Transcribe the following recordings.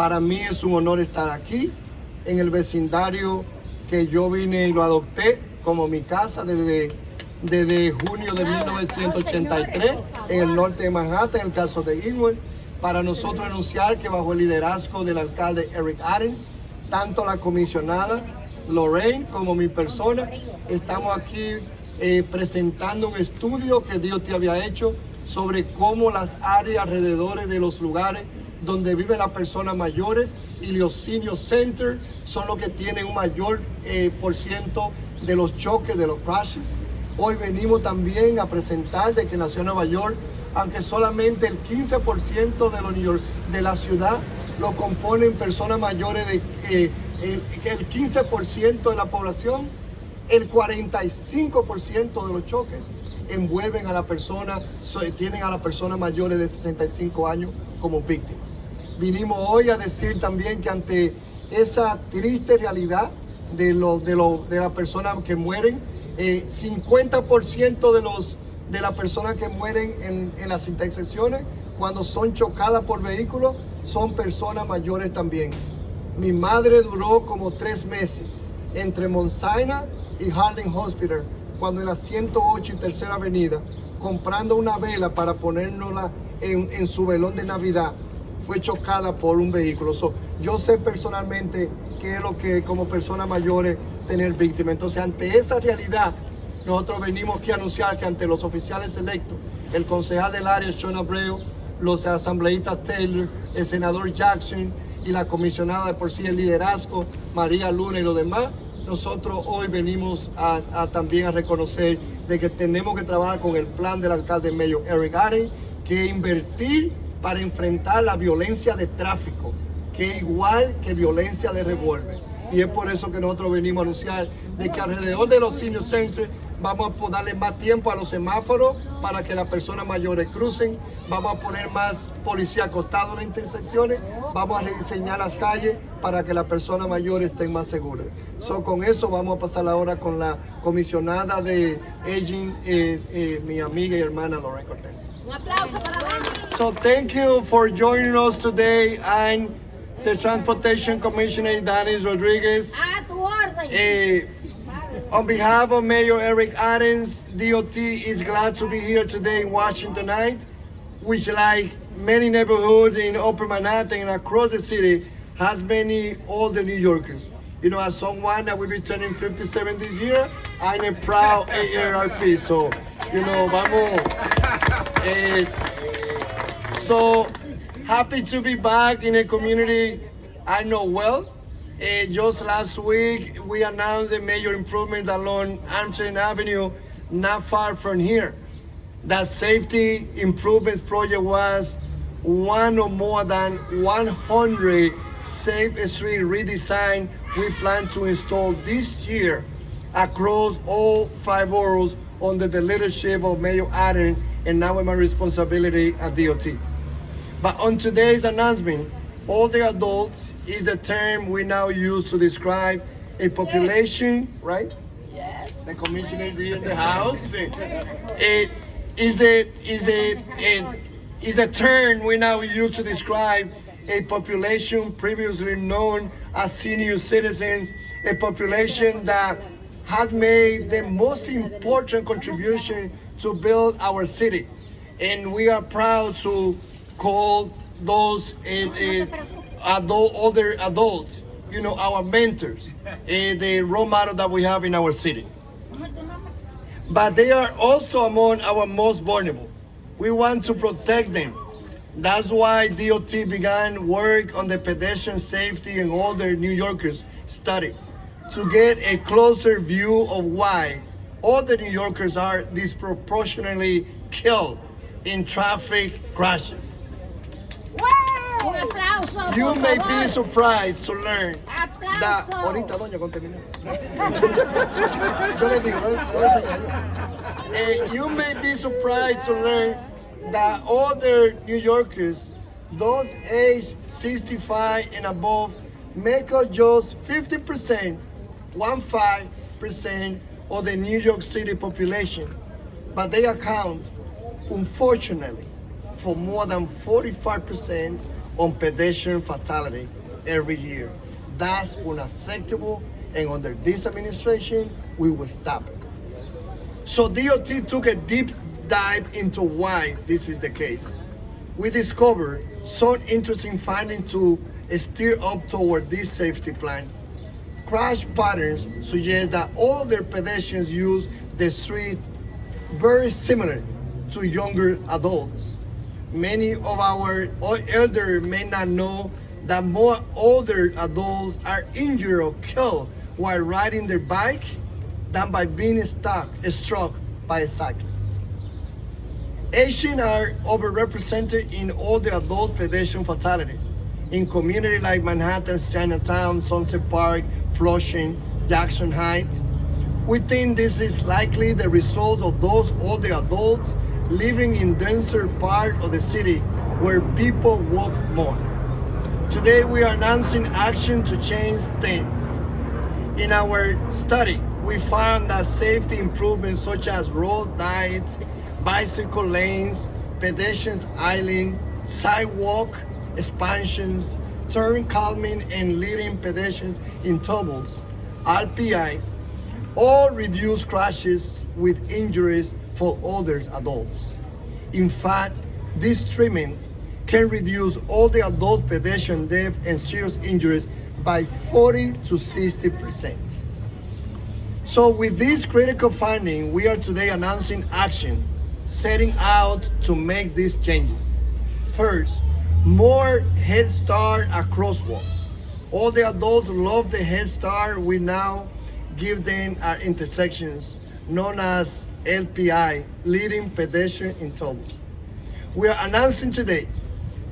Para mí es un honor estar aquí, en el vecindario que yo vine y lo adopté como mi casa desde junio de 1983, en el norte de Manhattan, en el caso de Inwood, para nosotros anunciar que bajo el liderazgo del alcalde Eric Adams, tanto la comisionada Lorraine como mi persona, estamos aquí presentando un estudio que Dios te había hecho sobre cómo las áreas alrededor de los lugares donde viven las personas mayores y los senior centers son los que tienen un mayor por ciento de los choques, de los crashes. Hoy venimos también a presentar de que en la Ciudad de Nueva York, aunque solamente el 15% de la ciudad lo componen personas mayores, el 15% de la población, el 45% de los choques envuelven a la persona, tienen a las personas mayores de 65 años como víctimas. Vinimos hoy a decir también que ante esa triste realidad de las personas que mueren, 50% de las personas que mueren en las intersecciones cuando son chocadas por vehículos son personas mayores también. Mi madre duró como 3 meses entre Mount Sinai y Harlem Hospital, cuando en la 108 y Tercera Avenida, comprando una vela para ponérnosla en su velón de Navidad, fue chocada por un vehículo. Yo sé personalmente qué es lo que como personas mayores tener víctimas. Entonces, ante esa realidad, nosotros venimos aquí a anunciar que ante los oficiales electos, el concejal del área, Sean Abreu, los asambleístas Taylor, el senador Jackson y la comisionada de por sí el liderazgo, María Luna y los demás, nosotros hoy venimos también a reconocer de que tenemos que trabajar con el plan del alcalde Mayor Eric Adams, que invertir para enfrentar la violencia de tráfico, que es igual que violencia de revólver. Y es por eso que nosotros venimos a anunciar de que alrededor de los senior centers vamos a darle más tiempo a los semáforos para que las personas mayores crucen, vamos a poner más policía acostado en las intersecciones, vamos a rediseñar las calles para que las personas mayores estén más seguras. Con eso vamos a pasar ahora con la comisionada de Aging, mi amiga y hermana Lorraine Cortés. Un aplauso para Dani. So thank you for joining us today. I'm the Transportation Commissioner Ydanis Rodríguez. A tu orden. On behalf of Mayor Eric Adams, DOT is glad to be here today in Washington tonight, which, like many neighborhoods in Upper Manhattan and across the city, has many older New Yorkers. You know, as someone that will be turning 57 this year, I'm a proud AARP. So, you know, vamos. So happy to be back in a community I know well. Just last week, we announced the major improvements along Amsterdam Avenue, not far from here. That safety improvements project was one or more than 100 safe street redesign we plan to install this year across all 5 boroughs under the leadership of Mayor Adams, and now my responsibility at DOT. But on today's announcement, older adults is the term we now use to describe a population, right? Yes. The commissioner is here in the house. It is the term we now use to describe a population previously known as senior citizens, a population that has made the most important contribution to build our city. And we are proud to call those older adults, you know, our mentors, the role model that we have in our city. But they are also among our most vulnerable. We want to protect them. That's why DOT began work on the pedestrian safety and older New Yorkers study to get a closer view of why older New Yorkers are disproportionately killed in traffic crashes. Un aplauso. You por may favor. be surprised to learn that. Aplauso. Ahorita, doña, con terminar. Yo le digo, le voy a enseñar. You may be surprised to learn that older New Yorkers, those aged 65 and above, make up just 15% of the New York City population. But they account, unfortunately, for more than 45% on pedestrian fatality every year. That's unacceptable, and under this administration, we will stop it. So DOT took a deep dive into why this is the case. We discovered some interesting findings to steer up toward this safety plan. Crash patterns suggest that older pedestrians use the streets very similar to younger adults. Many of our elder may not know that more older adults are injured or killed while riding their bike than by being struck by a cyclist. Asians are overrepresented in all the adult pedestrian fatalities in communities like Manhattan's Chinatown, Sunset Park, Flushing, Jackson Heights. We think this is likely the result of those older adults living in denser part of the city where people walk more. Today we are announcing action to change things. In our study, we found that safety improvements such as road lights, bicycle lanes, pedestrians island, sidewalk expansions, turn calming and leading pedestrians in tunnels, RPIs, all reduce crashes with injuries for older adults. In fact, this treatment can reduce all the adult pedestrian death and serious injuries by 40 to 60%. So with this critical finding, we are today announcing action, setting out to make these changes. First, more Head Start at crosswalks. All the adults love the Head Start. We now give them at intersections known as LPI, leading pedestrian in tunnels. We are announcing today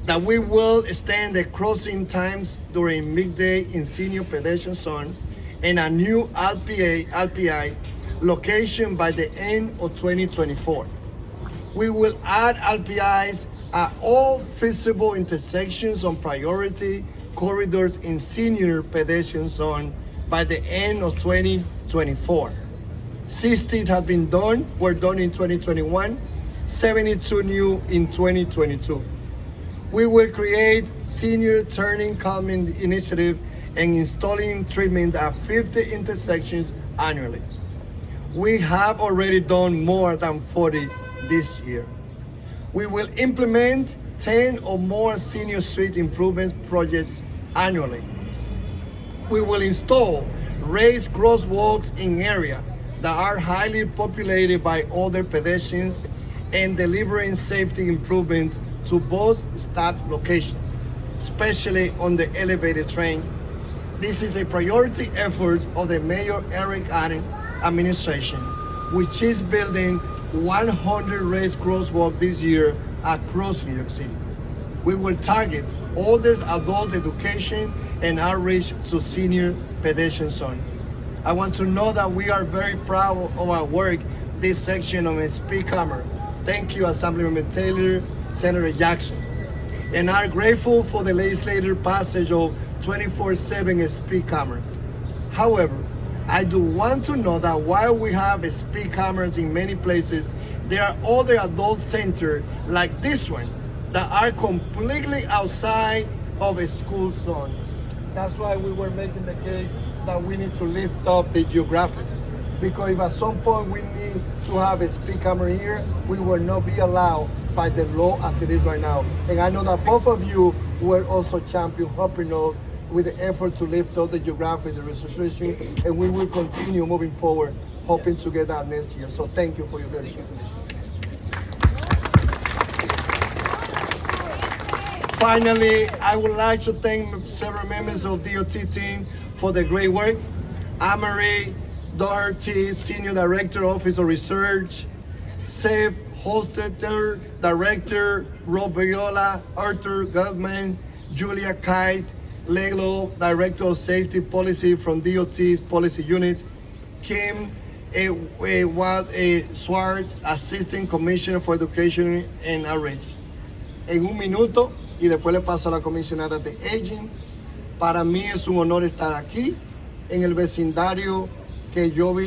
that we will extend the crossing times during midday in senior pedestrian zone and a new LPI location by the end of 2024. We will add LPIs at all feasible intersections on priority corridors in senior pedestrian zone by the end of 2024. 60 have been done, were done in 2021, 72 new in 2022. We will create senior turning calming initiative and installing treatment at 50 intersections annually. We have already done more than 40 this year. We will implement 10 or more senior street improvements projects annually. We will install raised crosswalks in areas that are highly populated by older pedestrians and delivering safety improvements to both stop locations, especially on the elevated train. This is a priority effort of the Mayor Eric Adams administration, which is building 100 raised crosswalks this year across New York City. We will target older adult education and outreach to senior pedestrian zone. I want to know that we are very proud of our work this section on a speed camera. Thank you, Assemblyman Taylor, Senator Jackson, and are grateful for the legislative passage of 24/7 speed camera. However, I do want to know that while we have speed cameras in many places, there are other adult centers like this one that are completely outside of a school zone. That's why we were making the case that we need to lift up the geographic. Because if at some point we need to have a speed camera here, we will not be allowed by the law as it is right now. And I know that both of you will also champion helping us with the effort to lift up the geographic, the registration, and we will continue moving forward, hoping to get that next year. So thank you for your leadership. Finally, I would like to thank several members of DOT team for the great work. Amory Doherty, Senior Director, Office of Research, Seth Holstetter, Director, Rob Viola, Arthur Goldman, Julia Kite, Leglo, Director of Safety Policy from DOT's Policy Unit, Kim Schwartz, Assistant Commissioner for Education and Outreach. En un minuto, y después le paso a la comisionada de Aging. Para mí es un honor estar aquí, en el vecindario que yo vi.